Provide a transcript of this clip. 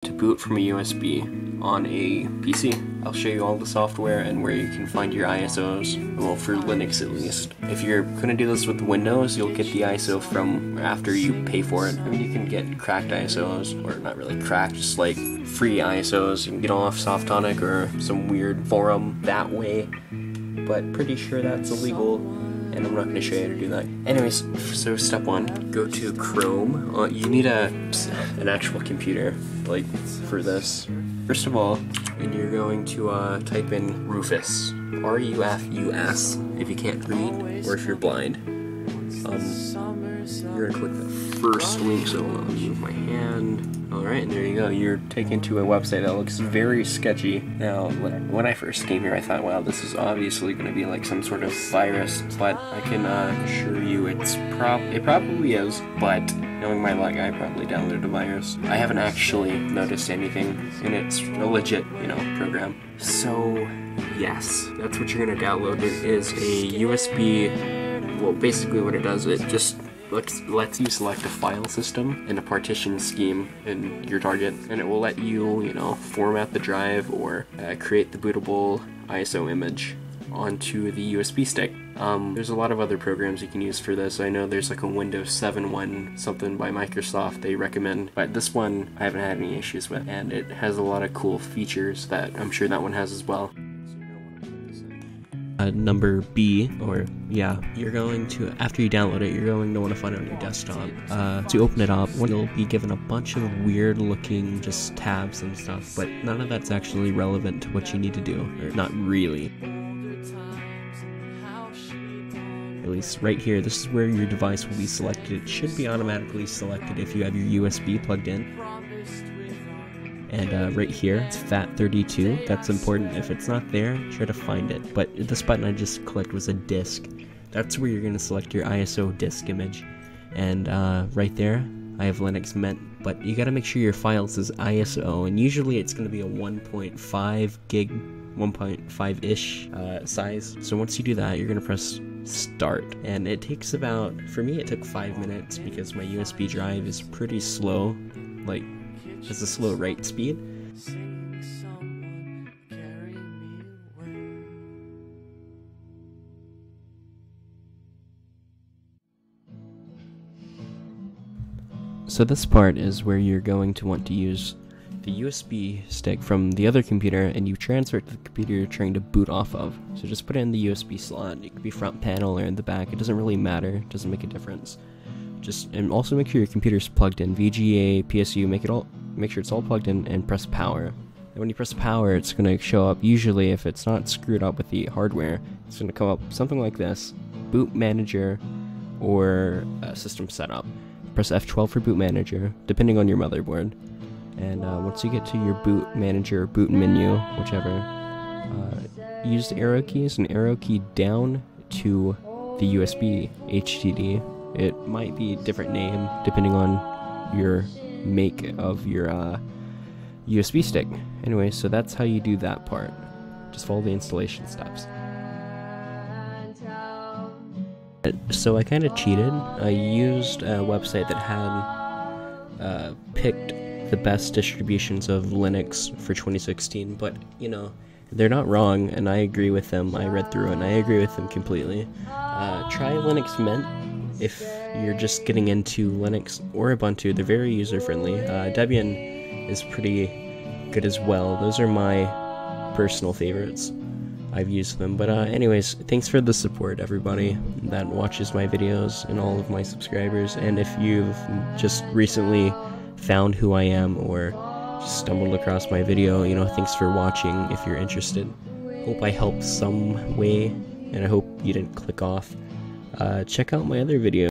To boot from a USB on a PC. I'll show you all the software and where you can find your ISOs, well, for Linux at least. If you're gonna do this with Windows, you'll get the ISO from after you pay for it. I mean, you can get cracked ISOs, or not really cracked, just like free ISOs. You can get off Softonic or some weird forum that way, but pretty sure that's illegal, and I'm not going to show you how to do that. Anyways, so step one, go to Chrome. You need an actual computer, like, for this. First of all, and you're going to type in rofus, R-U-F-U-S, if you can't read, or if you're blind. You're going to click the first link, so I'll move my hand. Alright, and there you go. You're taken to a website that looks very sketchy. Now, when I first came here, I thought, wow, this is obviously going to be like some sort of virus, but I can assure you it probably is, but knowing my luck, I probably downloaded a virus. I haven't actually noticed anything, and it's a legit, program. So, yes, that's what you're going to download. It is a USB, well, basically what it does, it just lets you select a file system and a partition scheme in your target, and it will let you, format the drive or create the bootable ISO image onto the USB stick. There's a lot of other programs you can use for this. I know there's like a Windows 7 one, something by Microsoft they recommend, but this one I haven't had any issues with, and it has a lot of cool features that I'm sure that one has as well. Number B, you're going to, after you download it, you're going to want to find it on your desktop. To open it up, you'll be given a bunch of weird looking just tabs and stuff, but none of that's actually relevant to what you need to do, or not really. At least right here, this is where your device will be selected. It should be automatically selected if you have your USB plugged in. And right here, it's FAT32. That's important. If it's not there, try to find it. But this button I just clicked was a disk. That's where you're going to select your ISO disk image. And right there, I have Linux Mint. But you got to make sure your file says ISO. And usually it's going to be a 1.5 gig, 1.5-ish size. So once you do that, you're going to press start. And it takes about, for me it took 5 minutes because my USB drive is pretty slow. Like, it's a slow write speed. So this part is where you're going to want to use the USB stick from the other computer, and you transfer it to the computer you're trying to boot off of. So just put it in the USB slot. It could be front panel or in the back. It doesn't really matter. It doesn't make a difference. And also make sure your computer's plugged in. VGA, PSU, make sure it's all plugged in, and press power. And when you press power, it's going to show up, usually if it's not screwed up with the hardware, it's going to come up something like this: boot manager or system setup. Press F12 for boot manager, depending on your motherboard. And once you get to your boot manager or boot menu, whichever, use the arrow keys, and arrow key down to the USB HDD. It might be a different name depending on your make of your USB stick. Anyway, so that's how you do that part. Just follow the installation steps. So I kind of cheated. I used a website that had picked the best distributions of Linux for 2016, but they're not wrong, and I agree with them. I read through it and I agree with them completely. Try Linux Mint if you're just getting into Linux or Ubuntu. They're very user-friendly. Debian is pretty good as well. Those are my personal favorites. I've used them. But anyways, thanks for the support, everybody that watches my videos, and all of my subscribers. And if you've just recently found who I am or just stumbled across my video, thanks for watching if you're interested. Hope I helped some way, and I hope you didn't click off. Check out my other videos.